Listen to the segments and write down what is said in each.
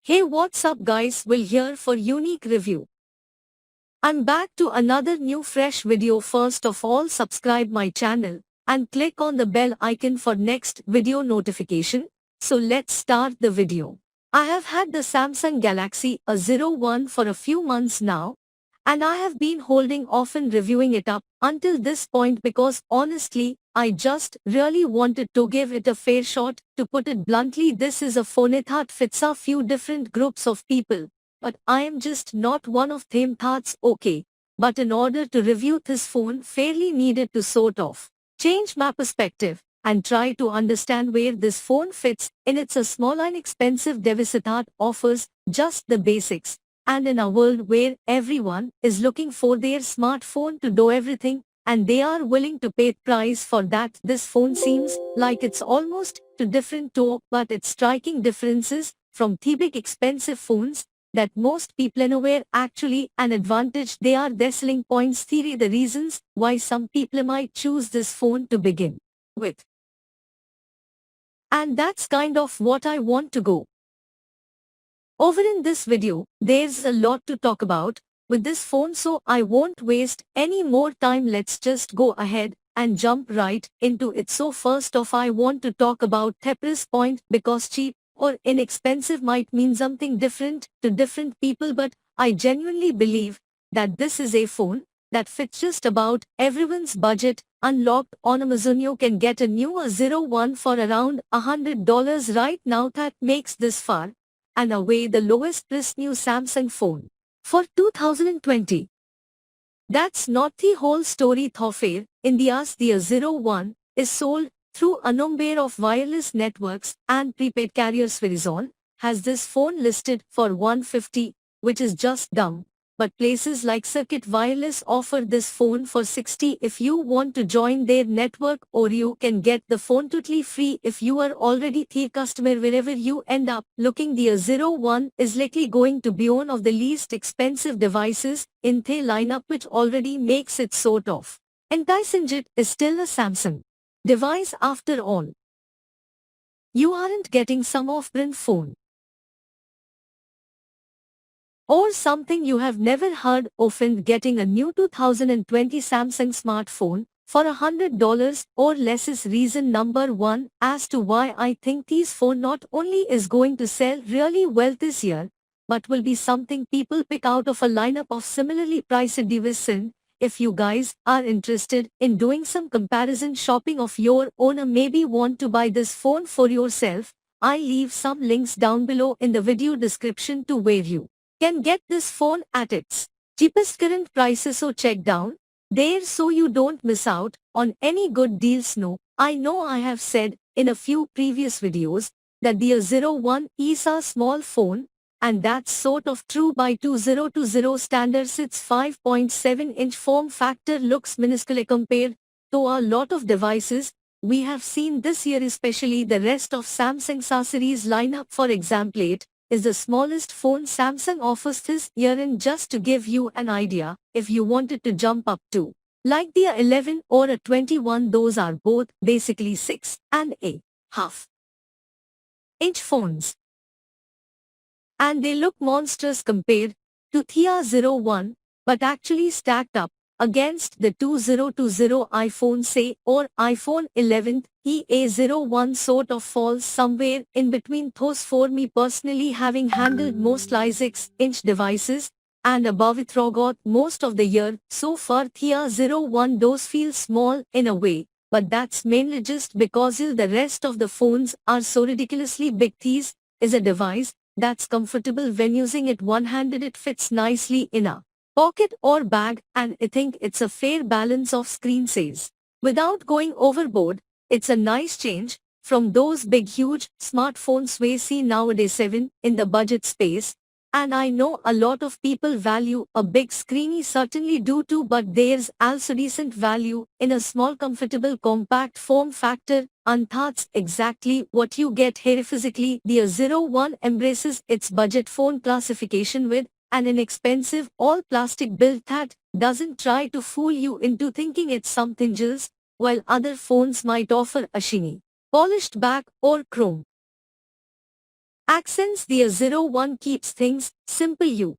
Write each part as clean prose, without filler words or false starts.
Hey, what's up guys, Will here for unique review. I'm back to another new fresh video. First of all, subscribe my channel and click on the bell icon for next video notification. So let's start the video. I have had the Samsung Galaxy A01 for a few months now, and I have been holding off on reviewing it up until this point because honestly, I just really wanted to give it a fair shot. To put it bluntly, this is a phone that fits a few different groups of people, but I am just not one of them. That's okay. But in order to review this phone, fairly needed to sort of change my perspective and try to understand where this phone fits in. It's a small and expensive device that offers just the basics. And in a world where everyone is looking for their smartphone to do everything, and they are willing to pay price for that, this phone seems like it's almost too different to, but its striking differences from the big expensive phones that most people are aware actually an advantage. They are their selling points theory, the reasons why some people might choose this phone to begin with. And that's kind of what I want to go over in this video. There's a lot to talk about with this phone, so I won't waste any more time. Let's just go ahead and jump right into it. So first off, I want to talk about the price point, because cheap or inexpensive might mean something different to different people, but I genuinely believe that this is a phone that fits just about everyone's budget. Unlocked on Amazon, you can get a new A01 for around $100 right now. That makes this far and away the lowest priced new Samsung phone for 2020. That's not the whole story though. Fair India's the A01 is sold through a number of wireless networks and prepaid carriers. Verizon has this phone listed for $150, which is just dumb. But places like Circuit Wireless offer this phone for $60 if you want to join their network, or you can get the phone totally free if you are already the customer. Wherever you end up looking, the A01 is likely going to be one of the least expensive devices in the lineup, which already makes it sort of enticing. It is still a Samsung device after all. You aren't getting some off-brand phone or something you have never heard of, and getting a new 2020 Samsung smartphone for $100 or less is reason number one as to why I think this phone not only is going to sell really well this year, but will be something people pick out of a lineup of similarly priced devices. If you guys are interested in doing some comparison shopping of your own, or maybe want to buy this phone for yourself, I leave some links down below in the video description to where you can get this phone at its cheapest current prices, so check down there so you don't miss out on any good deals. No, I know I have said in a few previous videos that the A01 is a small phone, and that's sort of true. By 2020 standards, its 5.7-inch form factor looks minuscule compared to a lot of devices we have seen this year, especially the rest of Samsung's A series lineup. For example, 8 is the smallest phone Samsung offers this year, and just to give you an idea, if you wanted to jump up to like the A11 or A21, those are both basically 6.5-inch phones, and they look monstrous compared to the A01, but actually stacked up against the 2020 iPhone, say, or iPhone 11, the A01 sort of falls somewhere in between those. For me personally, having handled most 6-inch devices and above it throughout most of the year so far, the A01 does feel small in a way, but that's mainly just because the rest of the phones are so ridiculously big. This is a device that's comfortable when using it one-handed. It fits nicely in a pocket or bag, and I think it's a fair balance of screen size without going overboard. It's a nice change from those big huge smartphones we see nowadays. 7 in the budget space, and I know a lot of people value a big screeny, certainly do too, but there's also decent value in a small comfortable compact form factor, and that's exactly what you get here. Physically, the A01 embraces its budget phone classification with an inexpensive all-plastic build that doesn't try to fool you into thinking it's something else, while other phones might offer a shiny, polished back or chrome Accents. The A01 keeps things simple. You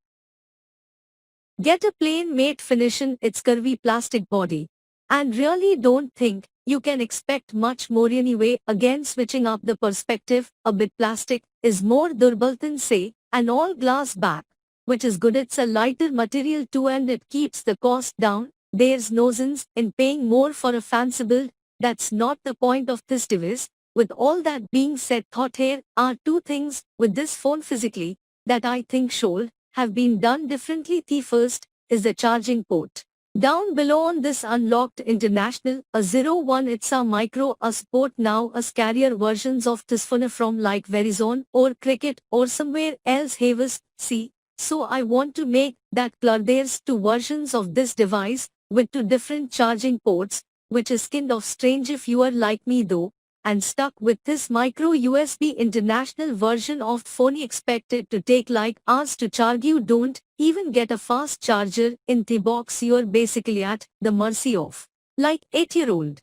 get a plain matte finish in its curvy plastic body. And really don't think you can expect much more anyway. Again, switching up the perspective a bit, plastic is more durable than say an all glass back, which is good. It's a lighter material too and it keeps the cost down. There's no sense in paying more for a fancy build. That's not the point of this device. With all that being said, thought here are two things with this phone physically that I think should have been done differently. The first is the charging port. Down below on this unlocked international A01, it's a micro a support now as carrier versions of this phone from like Verizon or Cricket or somewhere else have us. See, so I want to make that clear. There's two versions of this device with two different charging ports, which is kind of strange if you are like me though and stuck with this micro USB international version of phone expected to take like hours to charge. You don't even get a fast charger in the box. You're basically at the mercy of like 8-year-old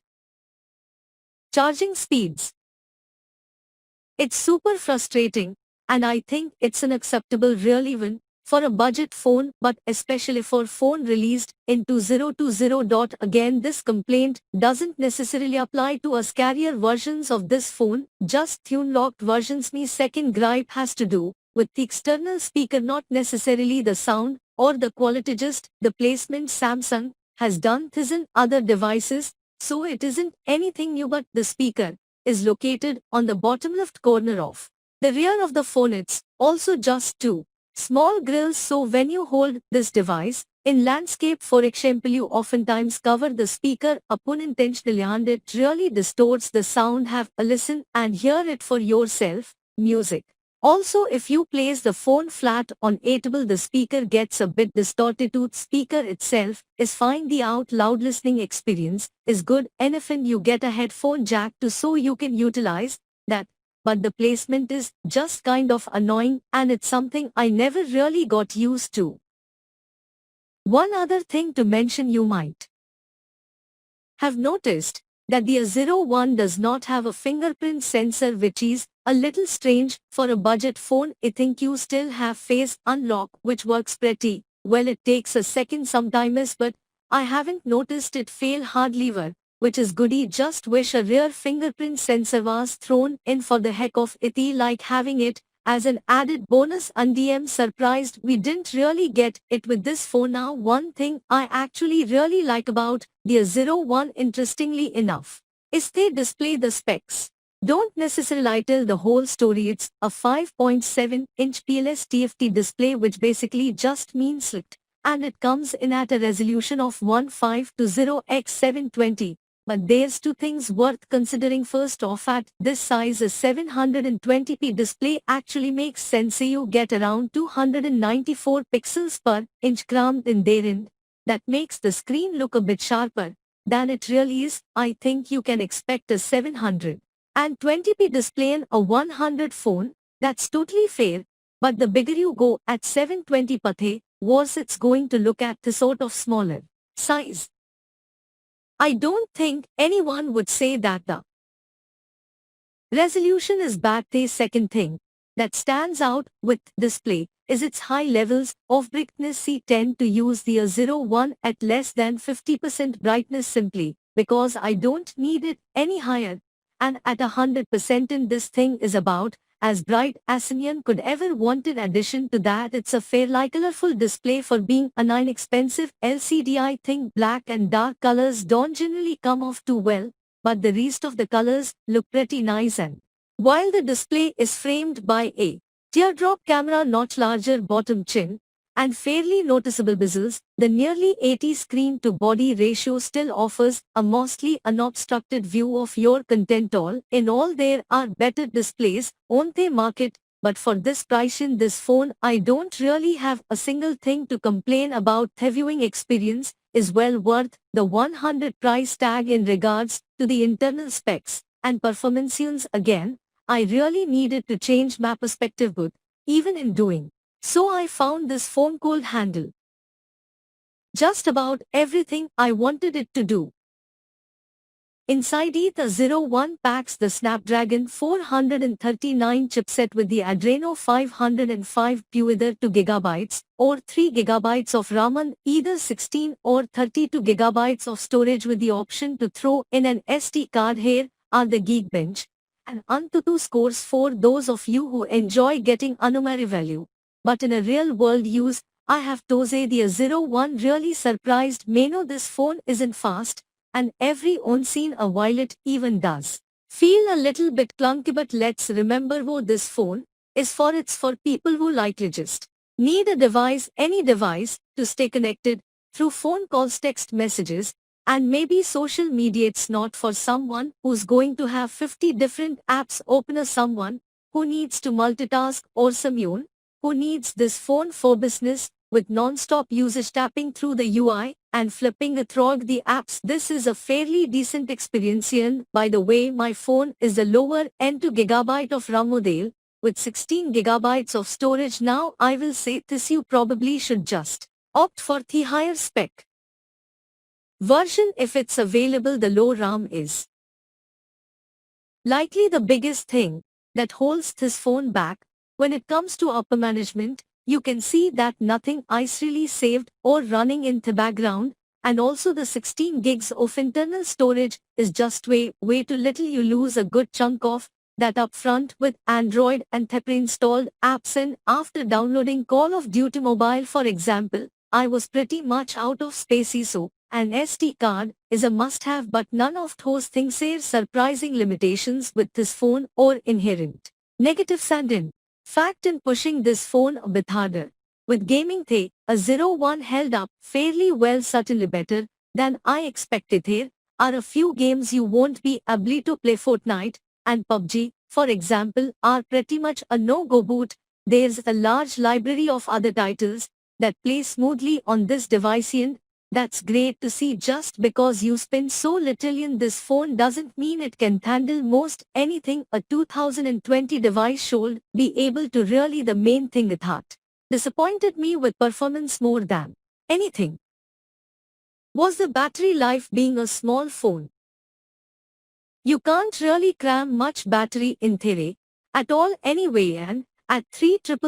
charging speeds. It's super frustrating, and I think it's unacceptable really even for a budget phone, but especially for phone released in 2020. Again, this complaint doesn't necessarily apply to us carrier versions of this phone, just tune-locked versions. My second gripe has to do with the external speaker, not necessarily the sound or the quality, just the placement. Samsung has done this in other devices, so it isn't anything new, but the speaker is located on the bottom left corner of the rear of the phone. It's also just two small grills, so when you hold this device in landscape for example, you oftentimes cover the speaker up unintentionally and it really distorts the sound. Have a listen and hear it for yourself. Music. Also, if you place the phone flat on a table, the speaker gets a bit distorted. The speaker itself is fine. The out loud listening experience is good enough and you get a headphone jack too, so you can utilize that. But the placement is just kind of annoying and it's something I never really got used to. One other thing to mention, you might have noticed that the A01 does not have a fingerprint sensor, which is a little strange for a budget phone. I think you still have face unlock, which works pretty well. It takes a second sometimes, but I haven't noticed it fail hardly ever, which is goody. Just wish a rear fingerprint sensor was thrown in for the heck of it, like having it as an added bonus. And I'm surprised we didn't really get it with this phone. Now, one thing I actually really like about the A01, interestingly enough, is they display the specs. Don't necessarily tell the whole story. It's a 5.7-inch PLS TFT display, which basically just means slick, and it comes in at a resolution of 1520x720. But there's two things worth considering. First off, at this size, a 720p display actually makes sense. You get around 294 pixels per inch crammed in therein. That makes the screen look a bit sharper than it really is. I think you can expect a 720p display in a 100 phone. That's totally fair. But the bigger you go at 720 pathe, worse it's going to look at the sort of smaller size. I don't think anyone would say that the resolution is bad. The second thing that stands out with display is its high levels of brightness. I tend to use the A01 at less than 50% brightness simply because I don't need it any higher, and at 100% in this thing is about as bright as anyone could ever want. In addition to that, it's a fairly colorful display for being an inexpensive LCD. I think black and dark colors don't generally come off too well, but the rest of the colors look pretty nice. And while the display is framed by a teardrop camera, notch, larger bottom chin, and fairly noticeable bezels, the nearly 80 screen-to-body ratio still offers a mostly unobstructed view of your content. All in all, there are better displays on the market, but for this price in this phone, I don't really have a single thing to complain about. The viewing experience is well worth the 100 price tag in regards to the internal specs and performance. Again, I really needed to change my perspective, but even in doing so, I found this phone could handle just about everything I wanted it to do. Inside Ether01 packs the Snapdragon 439 chipset with the Adreno 505 either 2 GB or 3 GB of RAM and either 16 or 32 GB of storage with the option to throw in an SD card. Here are the Geekbench and Antutu scores for those of you who enjoy getting anomaly value. But in a real-world use, I have to say the A01 really surprised me. No, this phone isn't fast, and every once in a while it even does feel a little bit clunky, but let's remember what this phone is for. It's for people who likely just need a device, any device, to stay connected through phone calls, text messages, and maybe social media. It's not for someone who's going to have 50 different apps open, or someone who needs to multitask, or someone who needs this phone for business with non-stop usage, tapping through the UI and flipping through the apps. This is a fairly decent experience. And by the way, my phone is the lower end 2 GB of RAM model with 16 GB of storage. Now I will say this, you probably should just opt for the higher spec version if it's available. The low RAM is likely the biggest thing that holds this phone back. When it comes to upper management, you can see that nothing is really saved or running in the background, and also the 16 gigs of internal storage is just way too little. You lose a good chunk of that upfront with Android and the pre-installed apps. And after downloading Call of Duty Mobile, for example, I was pretty much out of space, so an SD card is a must-have, but none of those things are surprising limitations with this phone or inherent negatives. And in fact, in pushing this phone a bit harder with gaming, the A01 held up fairly well, certainly better than I expected. There are a few games you won't be able to play. Fortnite and PUBG, for example, are pretty much a no-go boot. There's a large library of other titles that play smoothly on this device, and that's great to see. Just because you spend so little in this phone doesn't mean it can handle most anything. A 2020 device should be able to. Really, the main thing it had disappointed me with performance more than anything was the battery life. Being a small phone, you can't really cram much battery in theory at all anyway, and at 3000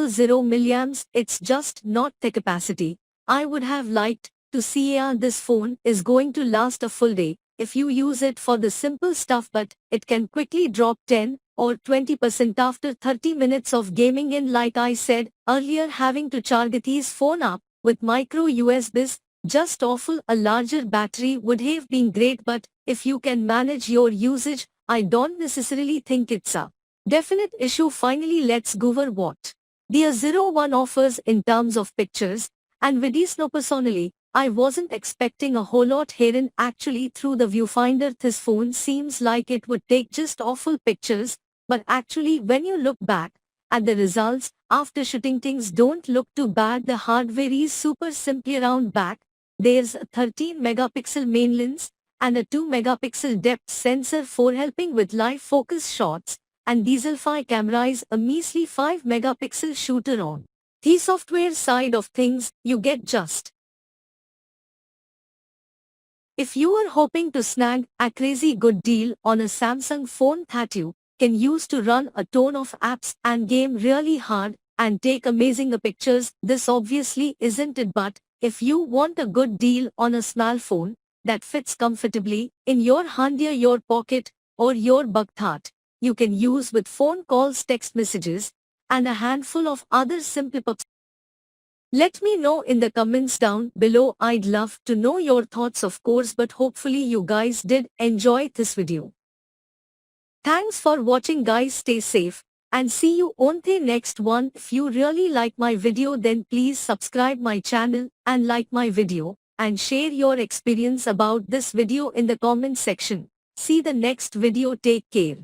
milliamps, it's just not the capacity I would have liked to see. This phone is going to last a full day if you use it for the simple stuff, but it can quickly drop 10 or 20% after 30 minutes of gaming. And like I said earlier, having to charge this phone up with micro USBs just awful. A larger battery would have been great, but if you can manage your usage, I don't necessarily think it's a definite issue. Finally, let's go over what the A01 offers in terms of pictures and videos. No, personally, I wasn't expecting a whole lot here, and actually through the viewfinder this phone seems like it would take just awful pictures, but actually when you look back at the results after shooting, things don't look too bad. The hardware is super simple. Around back, there's a 13 megapixel main lens and a 2 megapixel depth sensor for helping with live focus shots, and diesel-fi camera is a measly 5 megapixel shooter. On the software side of things, you get just if you are hoping to snag a crazy good deal on a Samsung phone that you can use to run a ton of apps and game really hard and take amazing pictures, this obviously isn't it. But if you want a good deal on a small phone that fits comfortably in your hand, your pocket, or your bag that you can use with phone calls, text messages, and a handful of other simple purposes, let me know in the comments down below. I'd love to know your thoughts, of course, but hopefully you guys did enjoy this video. Thanks for watching, guys. Stay safe and see you on the next one. If you really like my video, then please subscribe my channel and like my video and share your experience about this video in the comment section. See the next video. Take care.